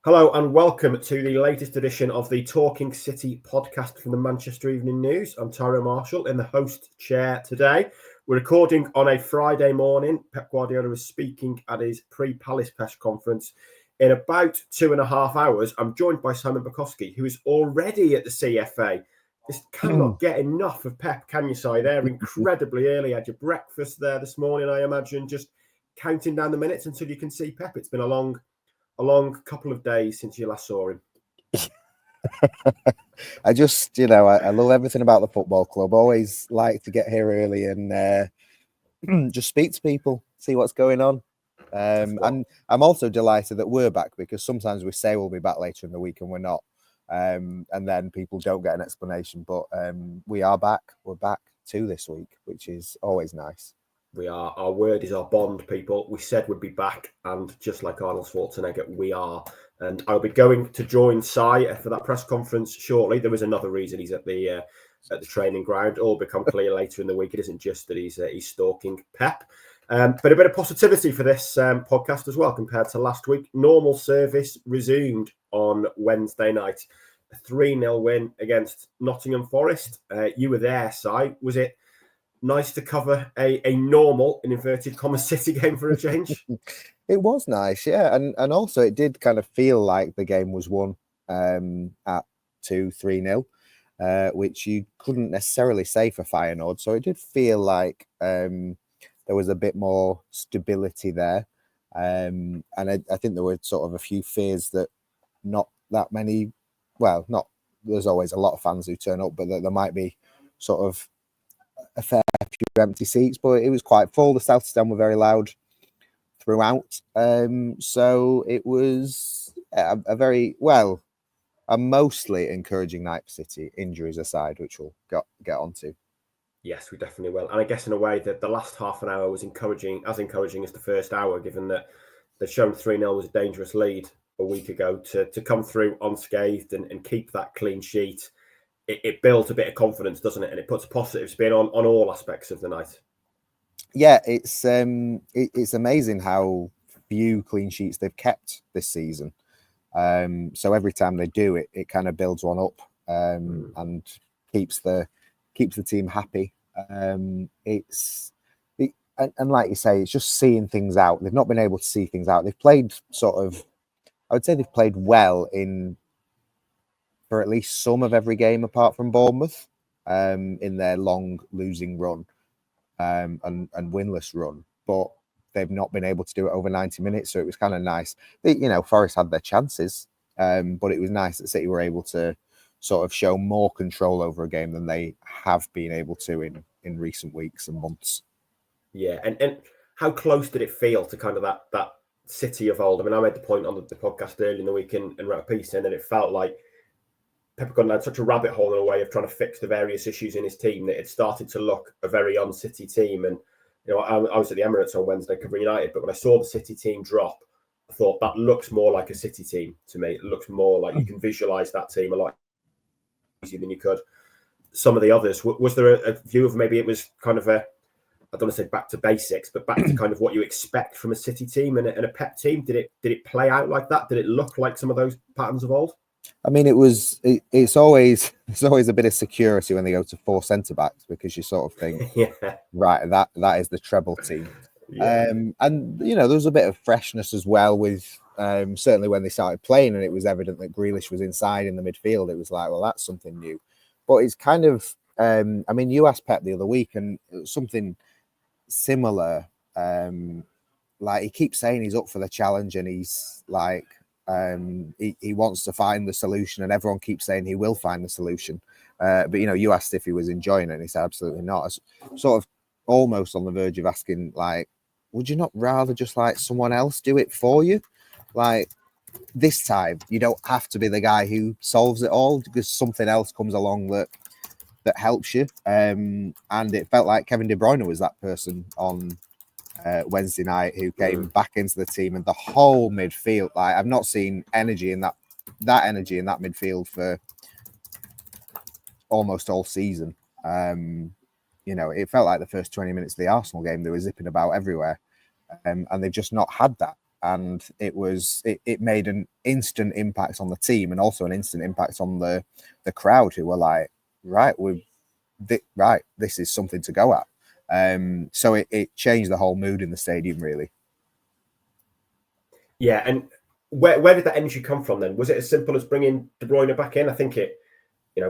Hello and welcome to the latest edition of the Talking City podcast from the Manchester Evening News. I'm Tyrone Marshall in the host chair today. We're recording on a Friday morning. Pep Guardiola is speaking at his pre-Palace press conference in about 2.5 hours. I'm joined by Simon Bajkowski, who is already at the CFA. Just cannot get enough of Pep, can you, Si? They're incredibly early. Had your breakfast there this morning, I imagine, just counting down the minutes until you can see Pep. It's been a long couple of days since you last saw him. I just, I love everything about the football club. Always like to get here early and just speak to people, see what's going on. And I'm also delighted that we're back, because sometimes we say we'll be back later in the week and we're not. And then people don't get an explanation. But we are back. We're back too this week, which is always nice. We are. Our word is our bond, people. We said we'd be back, and just like Arnold Schwarzenegger, we are. And I'll be going to join Si for that press conference shortly. There was another reason he's at the training ground. All become clear later in the week. It isn't just that he's stalking Pep, but a bit of positivity for this podcast as well compared to last week. Normal service resumed on Wednesday night. A 3-0 win against Nottingham Forest. You were there, Si. Was it nice to cover a normal, in inverted commas, City game for a change? It was nice, yeah. And also it did kind of feel like the game was won at 2-3-0, which you couldn't necessarily say for Feyenoord. So it did feel like there was a bit more stability there. And I think there were sort of a few fears that not that many, there's always a lot of fans who turn up, but that there might be sort of a fair few empty seats, but it was quite full. The South Stand were very loud throughout. So it was a mostly encouraging night for City, injuries aside, which we'll get onto. Yes, we definitely will. And I guess in a way that the last half an hour was encouraging as the first hour, given that they'd shown 3-0 was a dangerous lead a week ago. To come through unscathed and keep that clean sheet, it builds a bit of confidence, doesn't it? And it puts a positive spin on all aspects of the night. Yeah, it's amazing how few clean sheets they've kept this season. So every time they do it, it kind of builds one up and keeps the team happy. And like you say, it's just seeing things out. They've not been able to see things out. They've played I would say they've played well for at least some of every game apart from Bournemouth in their long losing run and winless run, but they've not been able to do it over 90 minutes. So it was kind of nice. Forest had their chances, but it was nice that City were able to sort of show more control over a game than they have been able to in recent weeks and months. Yeah, and how close did it feel to kind of that City of old? I mean, I made the point on the podcast earlier in the week and wrote a piece in, and it felt like Pep had gone down such a rabbit hole in a way of trying to fix the various issues in his team that it started to look a very un-City team. And I was at the Emirates on Wednesday covering United, but when I saw the City team drop, I thought that looks more like a City team to me. It looks more like you can visualise that team a lot easier than you could some of the others. Was there a view of maybe it was kind of I don't want to say back to basics, but back to kind of what you expect from a City team and a Pep team? Did it play out like that? Did it look like some of those patterns of old? I mean, it's always a bit of security when they go to 4 centre backs, because you sort of think, right, that is the treble team. Yeah. And there was a bit of freshness as well with certainly when they started playing, and it was evident that Grealish was inside in the midfield. It was like, well, that's something new. But it's kind of, you asked Pep the other week, and it was something similar. Like, he keeps saying he's up for the challenge, and he's like, he wants to find the solution, and everyone keeps saying he will find the solution. But you asked if he was enjoying it, and he said absolutely not. I was sort of almost on the verge of asking, like, would you not rather just like someone else do it for you? Like, this time you don't have to be the guy who solves it all, because something else comes along that helps you. And it felt like Kevin De Bruyne was that person on Wednesday night, who came back into the team, and the whole midfield, like, I've not seen energy in that energy in that midfield for almost all season. It felt like the first 20 minutes of the Arsenal game, they were zipping about everywhere, and they've just not had that. and it made an instant impact on the team and also an instant impact on the crowd, who were like, right, this is something to go at. So it changed the whole mood in the stadium, really. Yeah, and where did that energy come from then? Was it as simple as bringing De Bruyne back in? I think it,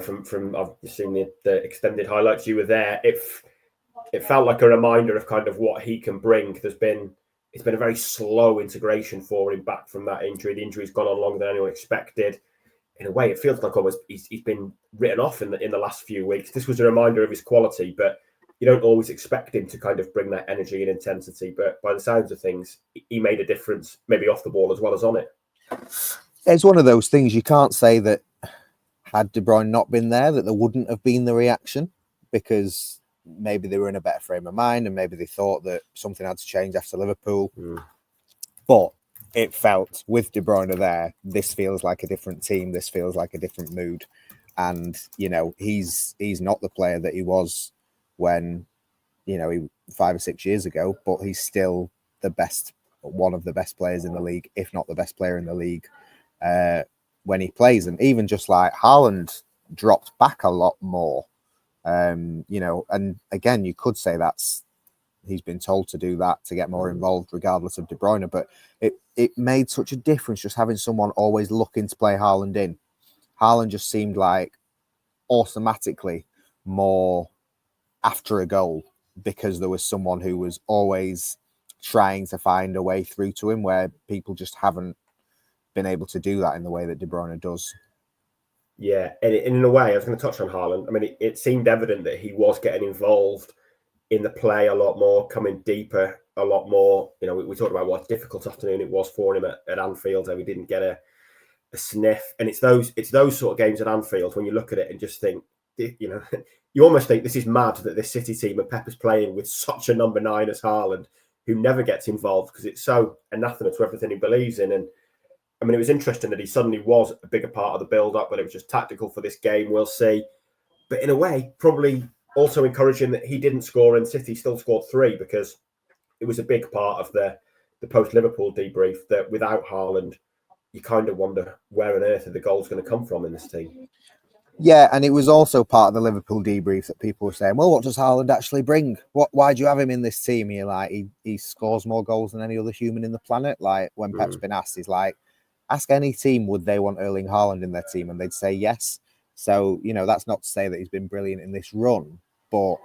from I've seen the extended highlights, you were there. It felt like a reminder of kind of what he can bring. It's been a very slow integration for him back from that injury. The injury's gone on longer than anyone expected. In a way, it feels like almost he's been written off in the last few weeks. This was a reminder of his quality, but you don't always expect him to kind of bring that energy and intensity. But by the sounds of things, he made a difference, maybe off the ball as well as on it. It's one of those things you can't say that had De Bruyne not been there, that there wouldn't have been the reaction, because maybe they were in a better frame of mind and maybe they thought that something had to change after Liverpool. But it felt, with De Bruyne there, this feels like a different team. This feels like a different mood. And, he's not the player that he was when, he 5 or 6 years ago, but he's still the best, one of the best players in the league, if not the best player in the league, when he plays. And even just like Haaland dropped back a lot more, and again, you could say he's been told to do that to get more involved regardless of De Bruyne, but it made such a difference just having someone always looking to play Haaland in. Haaland just seemed like automatically more after a goal because there was someone who was always trying to find a way through to him, where people just haven't been able to do that in the way that De Bruyne does. Yeah, and in a way, I was going to touch on Haaland. I mean, it seemed evident that he was getting involved in the play a lot more, coming deeper a lot more. We talked about what a difficult afternoon it was for him at Anfield, and we didn't get a sniff. And it's those sort of games at Anfield when you look at it and just think, you almost think this is mad that this City team and Pep is playing with such a number 9 as Haaland, who never gets involved because it's so anathema to everything he believes in. And I mean, it was interesting that he suddenly was a bigger part of the build-up, but it was just tactical for this game. We'll see. But in a way, probably also encouraging that he didn't score and City still scored 3, because it was a big part of the post-Liverpool debrief that without Haaland, you kind of wonder where on earth are the goals going to come from in this team. Yeah, and it was also part of the Liverpool debrief that people were saying, well, what does Haaland actually bring? Why do you have him in this team? You're like, he scores more goals than any other human in the planet. Like, when Pep's been asked, he's like, ask any team, would they want Erling Haaland in their team? And they'd say yes. So, that's not to say that he's been brilliant in this run, but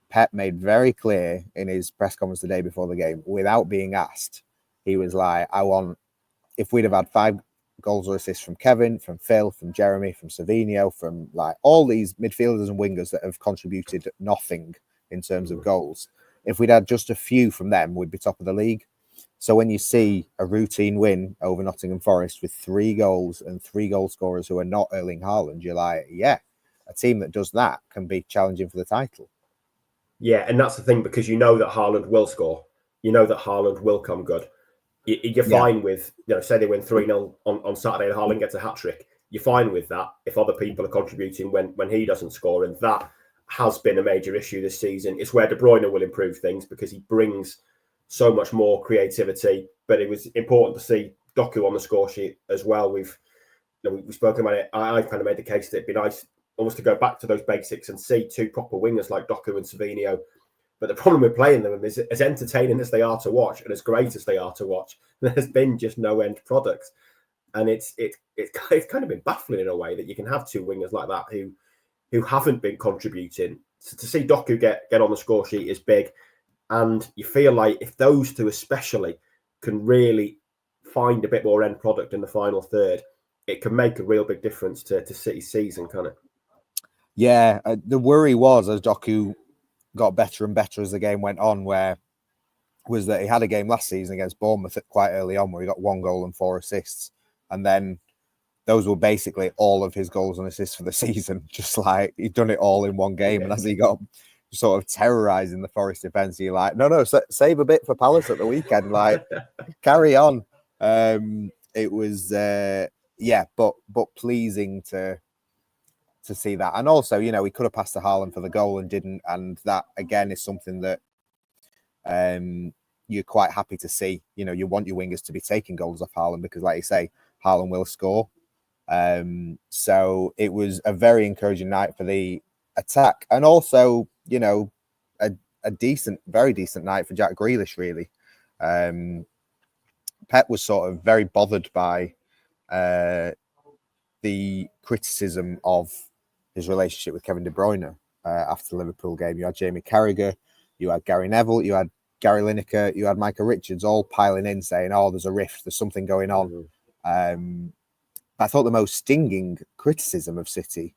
Pep made very clear in his press conference the day before the game, without being asked, he was like, if we'd have had 5 goals or assists from Kevin, from Phil, from Jeremy, from Savinho, from like all these midfielders and wingers that have contributed nothing in terms of goals, if we'd had just a few from them, we'd be top of the league. So when you see a routine win over Nottingham Forest with 3 goals and 3 goal scorers who are not Erling Haaland, you're like, yeah, a team that does that can be challenging for the title. Yeah, and that's the thing, because you know that Haaland will score. You know that Haaland will come good. You're fine with, say they win 3-0 on Saturday and Haaland gets a hat-trick. You're fine with that if other people are contributing when he doesn't score. And that has been a major issue this season. It's where De Bruyne will improve things, because he brings so much more creativity. But it was important to see Doku on the score sheet as well. We've spoken about it. I've kind of made the case that it'd be nice almost to go back to those basics and see 2 proper wingers like Doku and Savinho. But the problem with playing them is, as entertaining as they are to watch and as great as they are to watch, there's been just no end product. And it's kind of been baffling in a way that you can have 2 wingers like that who haven't been contributing. So to see Doku get on the score sheet is big. And you feel like if those 2 especially can really find a bit more end product in the final third, it can make a real big difference to City's season, can't it? Yeah, the worry was, as Doku got better and better as the game went on, was that he had a game last season against Bournemouth quite early on where he got 1 goal and 4 assists. And then those were basically all of his goals and assists for the season. Just like he'd done it all in one game. Yeah. And as he got sort of terrorizing the Forest defence, you're like, no, save a bit for Palace at the weekend. Like, carry on. It was, but pleasing to see that. And also, he could have passed to Haaland for the goal and didn't. And that, again, is something that, you're quite happy to see. You want your wingers to be taking goals off Haaland because, like you say, Haaland will score. So it was a very encouraging night for the attack, and also, a decent, very decent night for Jack Grealish, really. Pep was sort of very bothered by the criticism of his relationship with Kevin De Bruyne after the Liverpool game. You had Jamie Carragher, you had Gary Neville, you had Gary Lineker, you had Micah Richards all piling in saying, oh, there's a rift, there's something going on. I thought the most stinging criticism of City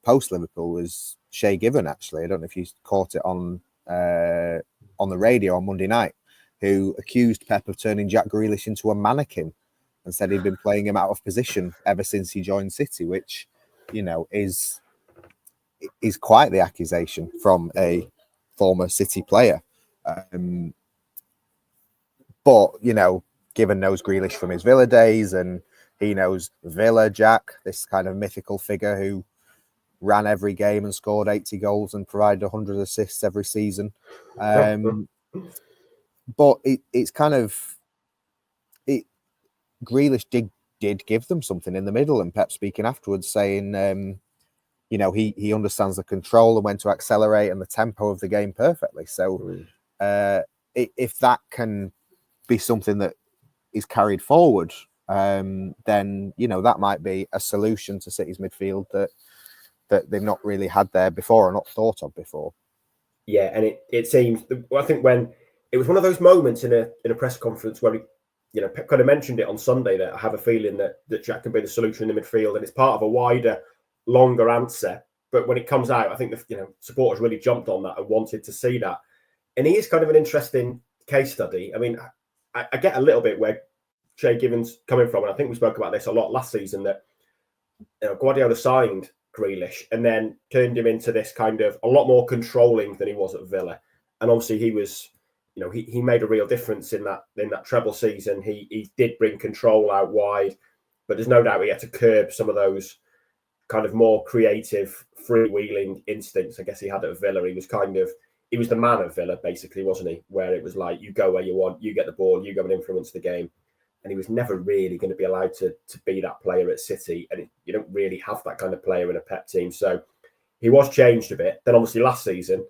post-Liverpool was Shay Given, actually. I don't know if you caught it on the radio on Monday night, who accused Pep of turning Jack Grealish into a mannequin and said he'd been playing him out of position ever since he joined City, which, is quite the accusation from a former City player. But, Given knows Grealish from his Villa days, and he knows Villa Jack, this kind of mythical figure who ran every game and scored 80 goals and provided 100 assists every season. But it's kind of... Grealish did give them something in the middle, and Pep speaking afterwards saying, he understands the control and when to accelerate and the tempo of the game perfectly. So if that can be something that is carried forward, then, that might be a solution to City's midfield that they've not really had there before or not thought of before. Yeah, and it seems, I think when it was one of those moments in a press conference where Pep kind of mentioned it on Sunday that I have a feeling that Jack can be the solution in the midfield, and it's part of a wider, longer answer. But when it comes out, I think the supporters really jumped on that and wanted to see that. And he is kind of an interesting case study. I mean, I get a little bit where Shay Given's coming from, and I think we spoke about this a lot last season, that Guardiola signed Grealish and then turned him into this kind of a lot more controlling than he was at Villa. And obviously he was, he made a real difference in that treble season. He did bring control out wide, but there's no doubt he had to curb some of those kind of more creative, freewheeling instincts I guess he had at Villa. He was the man of Villa, basically, wasn't he? Where it was like, you go where you want, you get the ball, you go and influence the game. And he was never really going to be allowed to be that player at City. And you don't really have that kind of player in a Pep team. So he was changed a bit. Then obviously last season,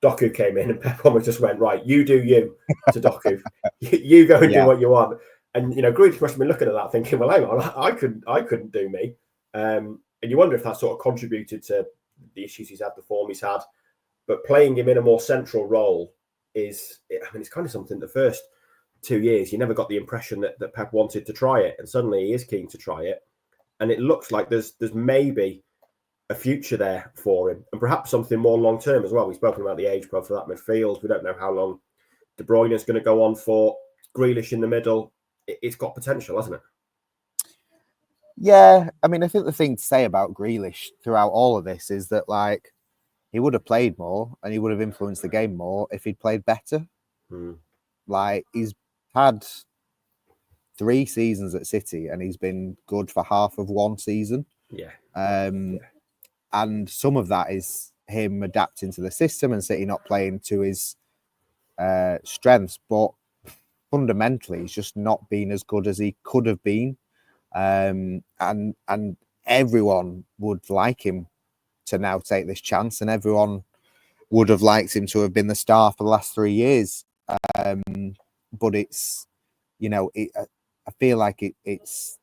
Doku came in and Pep almost just went, right, you do you to Doku. You go and do what you want. And, Grealish must have been looking at that thinking, well, hang on, I couldn't do me. And you wonder if that sort of contributed to the issues he's had, the form he's had. But playing him in a more central role it's kind of something the first 2 years, you never got the impression that Pep wanted to try it. And suddenly he is keen to try it. And it looks like there's maybe a future there for him, and perhaps something more long-term as well. We've spoken about the age profile for that midfield. We don't know how long De Bruyne is going to go on for. Grealish in the middle, it's got potential, hasn't it? Yeah, I mean, I think the thing to say about Grealish throughout all of this is that, like, he would have played more and he would have influenced the game more if he'd played better. Like, he's had 3 seasons at City and he's been good for half of 1 season. And some of that is him adapting to the system and City not playing to his strengths. But fundamentally, he's just not been as good as he could have been. And everyone would like him to now take this chance, and everyone would have liked him to have been the star for the last 3 years. But it's, I feel like it's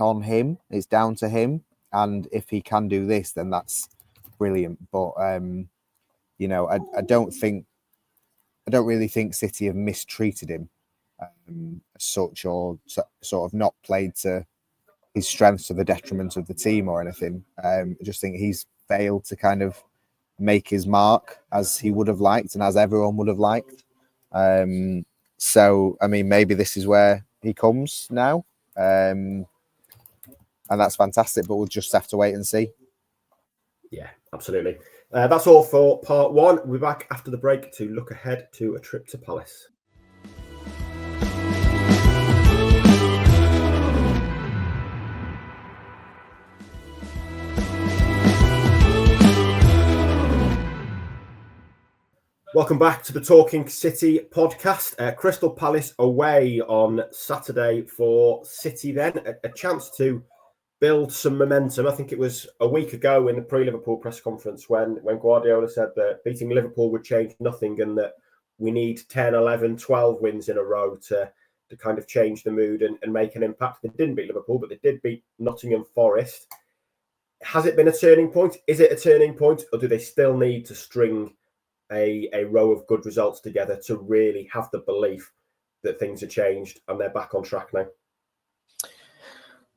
on him. It's down to him. And if he can do this, then that's brilliant. But, I don't really think City have mistreated him as such, or sort of not played to his strengths to the detriment of the team or anything. I just think he's failed to kind of make his mark as he would have liked and as everyone would have liked. So, I mean, maybe this is where he comes now. And that's fantastic, but we'll just have to wait and see. Yeah, absolutely. That's all for part 1. We'll be back after the break to look ahead to a trip to Palace. Welcome back to the Talking City podcast. Crystal Palace away on Saturday for City then. A chance to build some momentum. I think it was a week ago in the pre-Liverpool press conference when Guardiola said that beating Liverpool would change nothing and that we need 10, 11, 12 wins in a row to kind of change the mood and make an impact. They didn't beat Liverpool, but they did beat Nottingham Forest. Has it been a turning point? Is it a turning point, or do they still need to string a row of good results together to really have the belief that things are changed and they're back on track now?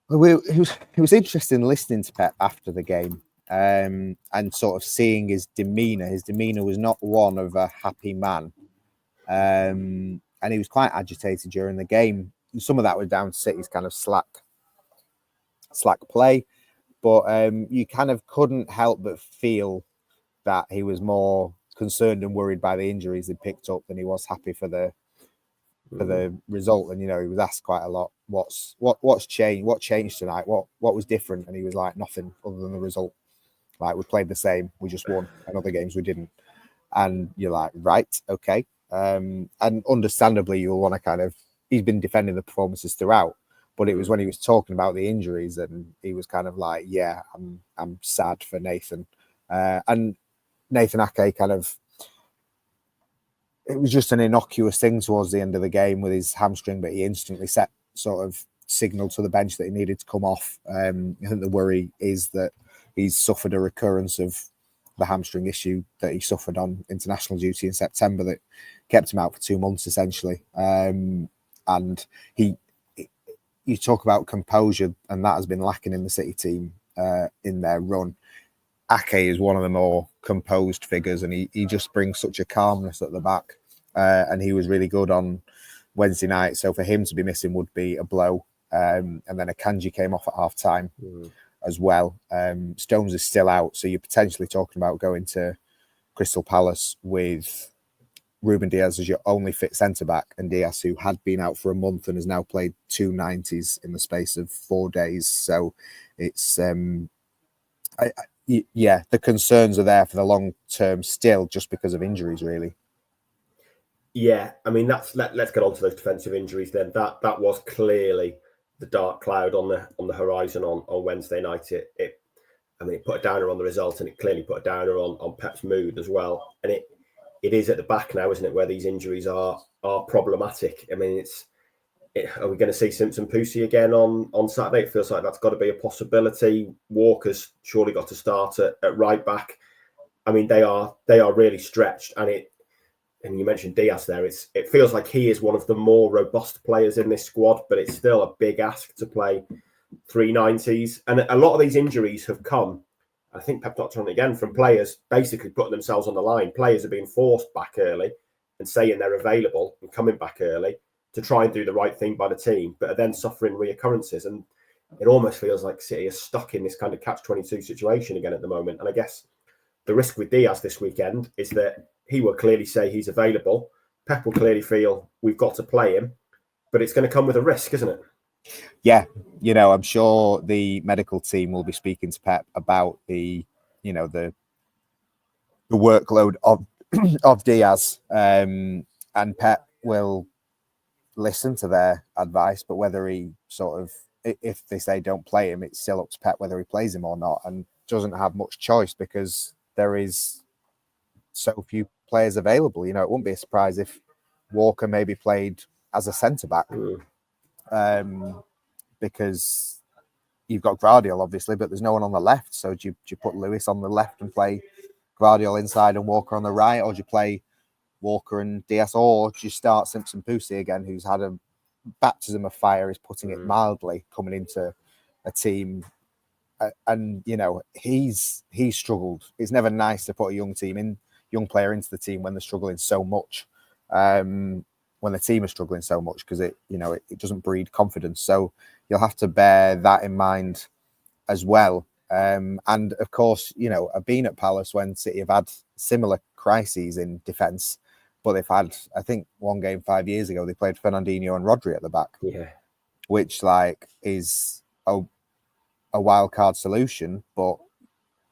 Well, it was interesting listening to Pep after the game and sort of seeing his demeanour. His demeanour was not one of a happy man. And he was quite agitated during the game. Some of that was down to City's kind of slack play. But you kind of couldn't help but feel that he was more concerned and worried by the injuries he picked up than he was happy for the result. And, he was asked quite a lot, what's changed? What changed tonight? What was different? And he was like, nothing other than the result. Like, we played the same, we just won, and other games we didn't. And you're like, right, okay. And understandably, you'll want to he's been defending the performances throughout, but it was when he was talking about the injuries and he was kind of like, yeah, I'm sad for Nathan. And Nathan Ake it was just an innocuous thing towards the end of the game with his hamstring, but he instantly signaled to the bench that he needed to come off. I think the worry is that he's suffered a recurrence of the hamstring issue that he suffered on international duty in September that kept him out for 2 months, essentially. And you talk about composure, and that has been lacking in the City team in their run. Ake is one of the more composed figures, and he just brings such a calmness at the back. And he was really good on Wednesday night. So for him to be missing would be a blow. And then Akanji came off at half time as well. Stones is still out. So you're potentially talking about going to Crystal Palace with Ruben Diaz as your only fit centre-back, and Diaz, who had been out for a month and has now played 2 90s in the space of 4 days. So it's... the concerns are there for the long term still, just because of injuries, really. Yeah, I mean let's get on to those defensive injuries then. That was clearly the dark cloud on the horizon on Wednesday night. It put a downer on the result, and it clearly put a downer on Pep's mood as well. And it is at the back now, isn't it, where these injuries are problematic. I mean, are we going to see Simpson Pussy again on Saturday? It feels like that's got to be a possibility. Walker's surely got to start at right back. I mean, they are really stretched, and you mentioned Diaz there. It feels like he is one of the more robust players in this squad, but it's still a big ask to play 3 90s. And a lot of these injuries have come, I think Pep touched on it again, from players basically putting themselves on the line. Players are being forced back early and saying they're available and coming back early to try and do the right thing by the team, but are then suffering reoccurrences. And it almost feels like City is stuck in this kind of catch-22 situation again at the moment. And I guess the risk with Diaz this weekend is that he will clearly say he's available. Pep will clearly feel we've got to play him, but it's going to come with a risk, isn't it? Yeah, I'm sure the medical team will be speaking to Pep about the workload of Diaz, and Pep will listen to their advice, but whether he if they say don't play him, it's still up to Pep whether he plays him or not, and doesn't have much choice because there is so few players available. It wouldn't be a surprise if Walker maybe played as a centre-back, because you've got Guardiola, obviously, but there's no one on the left. So do you put Lewis on the left and play Guardiola inside and Walker on the right, or do you play Walker and Diaz, or do you start Simpson Pussy again, who's had a baptism of fire, is putting it mildly, coming into a team, and he's struggled. It's never nice to put a young player into the team when they're struggling so much, when the team is struggling so much, because it doesn't breed confidence. So you'll have to bear that in mind as well. And of course, I've been at Palace when City have had similar crises in defence, but they've had, I think, one game 5 years ago, they played Fernandinho and Rodri at the back, which is a wild card solution. But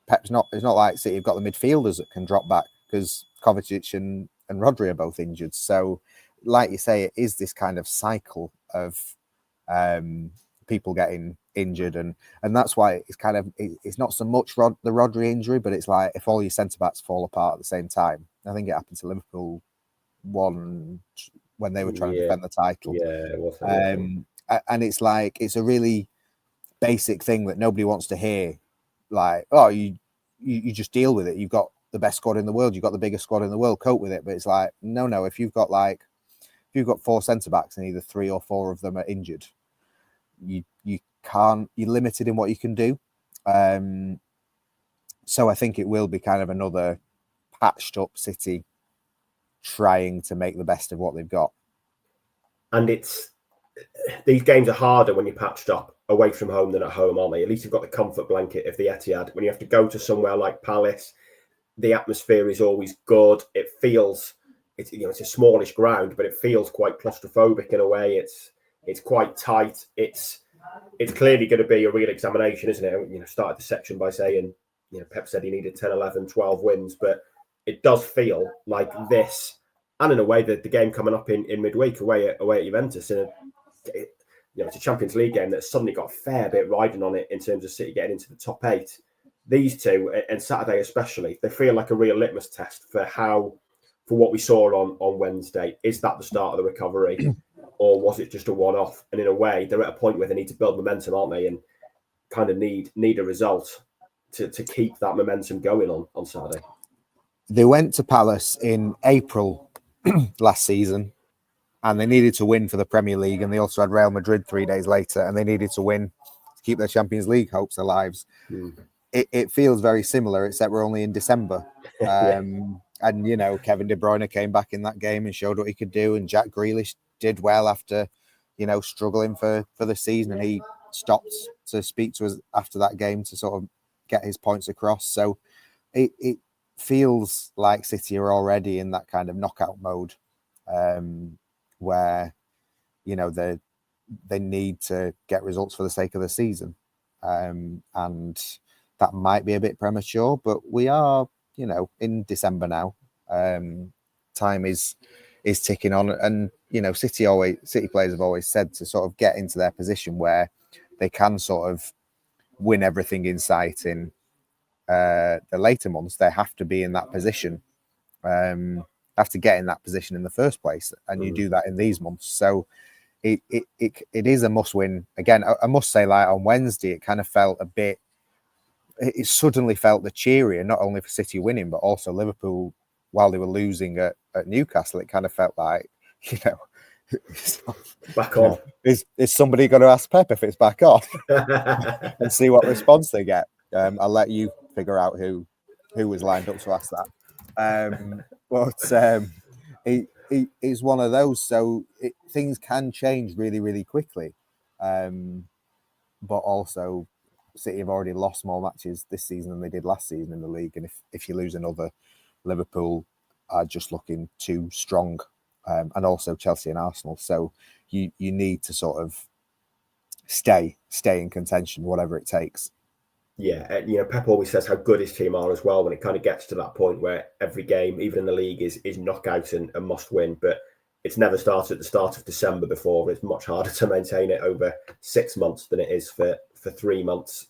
Pep's not. It's not like City have got the midfielders that can drop back, because Kovacic and and Rodri are both injured. So, like you say, it is this kind of cycle of people getting injured, and that's why it's kind of it's not so much the Rodri injury, but it's like if all your centre backs fall apart at the same time. I think it happened to Liverpool when they were trying to defend the title. Yeah, it was. And it's like it's a really basic thing that nobody wants to hear. Like, oh, you just deal with it. You've got the best squad in the world. You've got the biggest squad in the world. Cope with it. But it's like, no. If you've got 4 centre backs and either 3 or 4 of them are injured, you can't. You're limited in what you can do. So I think it will be kind of another patched up City trying to make the best of what they've got. And these games are harder when you're patched up away from home than at home, aren't they? At least you've got the comfort blanket of the Etihad. When you have to go to somewhere like Palace, the atmosphere is always good. It feels it's a smallish ground, but it feels quite claustrophobic in a way. It's quite tight. It's clearly going to be a real examination, isn't it? Started the section by saying, Pep said he needed 10, 11, 12 wins, but it does feel like this, and in a way that the game coming up in midweek away at Juventus, it's a Champions League game that's suddenly got a fair bit riding on it in terms of City getting into the top 8. These two, and Saturday especially, they feel like a real litmus test for what we saw on Wednesday. Is that the start of the recovery, or was it just a one-off? And in a way, they're at a point where they need to build momentum, aren't they? And kind of need a result to keep that momentum going on Saturday. They went to Palace in April last season, and they needed to win for the Premier League, and they also had Real Madrid 3 days later, and they needed to win to keep their Champions League hopes alive. It feels very similar, except we're only in December. And, Kevin De Bruyne came back in that game and showed what he could do, and Jack Grealish did well after, struggling for the season, and he stopped to speak to us after that game to sort of get his points across. So it feels like City are already in that kind of knockout mode, where they need to get results for the sake of the season, and that might be a bit premature, but we are in December now. Time is ticking on, and City players have always said to sort of get into their position where they can sort of win everything in sight in the later months. They have to be in that position, have to get in that position in the first place, and you do that in these months. So it is a must win. Again, I must say, like on Wednesday, it kind of felt a bit. It suddenly felt the cheerier, not only for City winning, but also Liverpool while they were losing at Newcastle. It kind of felt like, back on. Is somebody going to ask Pep if it's back on and see what response they get? I'll let you figure out who was lined up to ask that. But it is one of those. So things can change really, really quickly. But also, City have already lost more matches this season than they did last season in the league. And if you lose another, Liverpool are just looking too strong. And also Chelsea and Arsenal. So you need to sort of stay in contention, whatever it takes. Yeah, Pep always says how good his team are as well when it kind of gets to that point where every game, even in the league, is knockout and must win. But it's never started at the start of December before. It's much harder to maintain it over 6 months than it is for 3 months.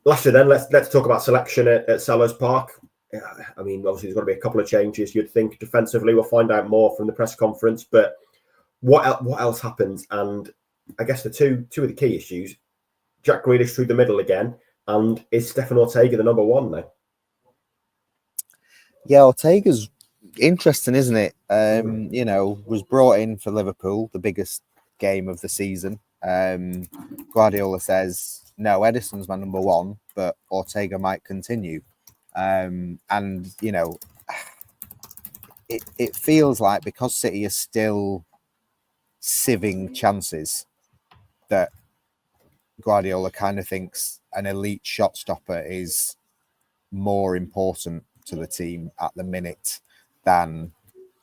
Lastly, then let's talk about selection at Selhurst Park. I mean, obviously there's got to be a couple of changes. You'd think defensively, we'll find out more from the press conference. But what else happens? And I guess the two of the key issues: Jack Grealish through the middle again, and is Stefan Ortega the number one now? Yeah, Ortega's interesting, isn't it? Was brought in for Liverpool, the biggest game of the season. Guardiola says, no, Ederson's my number one, but Ortega might continue. It feels like because City is still sieving chances, that Guardiola kind of thinks an elite shot stopper is more important to the team at the minute than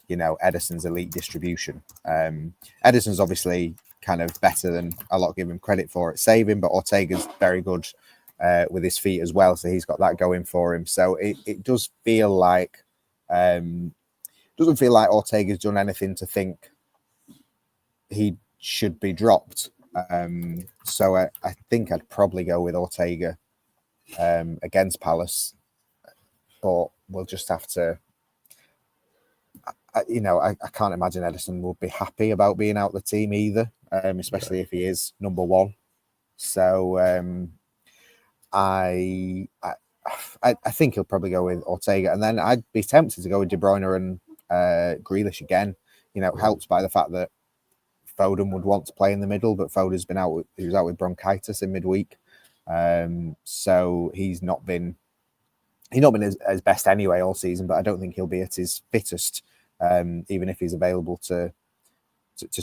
Ederson's elite distribution. Ederson's obviously kind of better than a lot give him credit for at saving, but Ortega's very good with his feet as well, so he's got that going for him. So it does feel like doesn't feel like Ortega's done anything to think he should be dropped. So I think I'd probably go with Ortega against Palace, but we'll just have to. I can't imagine Ederson will be happy about being out the team either, especially if he is number one. So I think he'll probably go with Ortega, and then I'd be tempted to go with De Bruyne and Grealish again. Helped by the fact that Foden would want to play in the middle, but Foden's been out. He was out with bronchitis in midweek, so he's not been his best anyway all season. But I don't think he'll be at his fittest, even if he's available to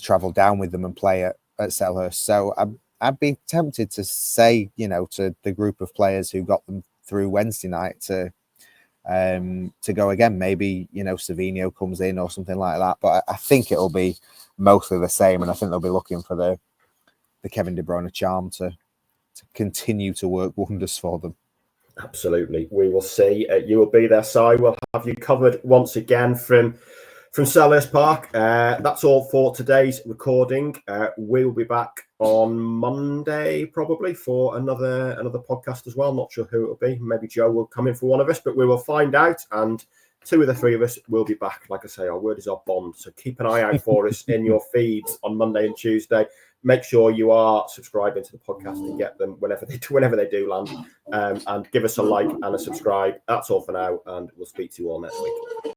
travel down with them and play at Selhurst. So I'd be tempted to say, to the group of players who got them through Wednesday night to go again. Maybe Savinho comes in or something like that. But I think it'll be mostly the same, and I think they'll be looking for the Kevin De Bruyne charm to continue to work wonders for them. Absolutely, we will see. You will be there, Si. We'll have you covered once again from Selhurst Park. That's all for today's recording. We'll be back on Monday probably for another podcast as well. Not sure who it'll be. Maybe Joe will come in for one of us, but we will find out. And 2 of the 3 of us will be back. Like I say, our word is our bond. So keep an eye out for us in your feeds on Monday and Tuesday. Make sure you are subscribing to the podcast and get them whenever they do land. And give us a like and a subscribe. That's all for now, and we'll speak to you all next week.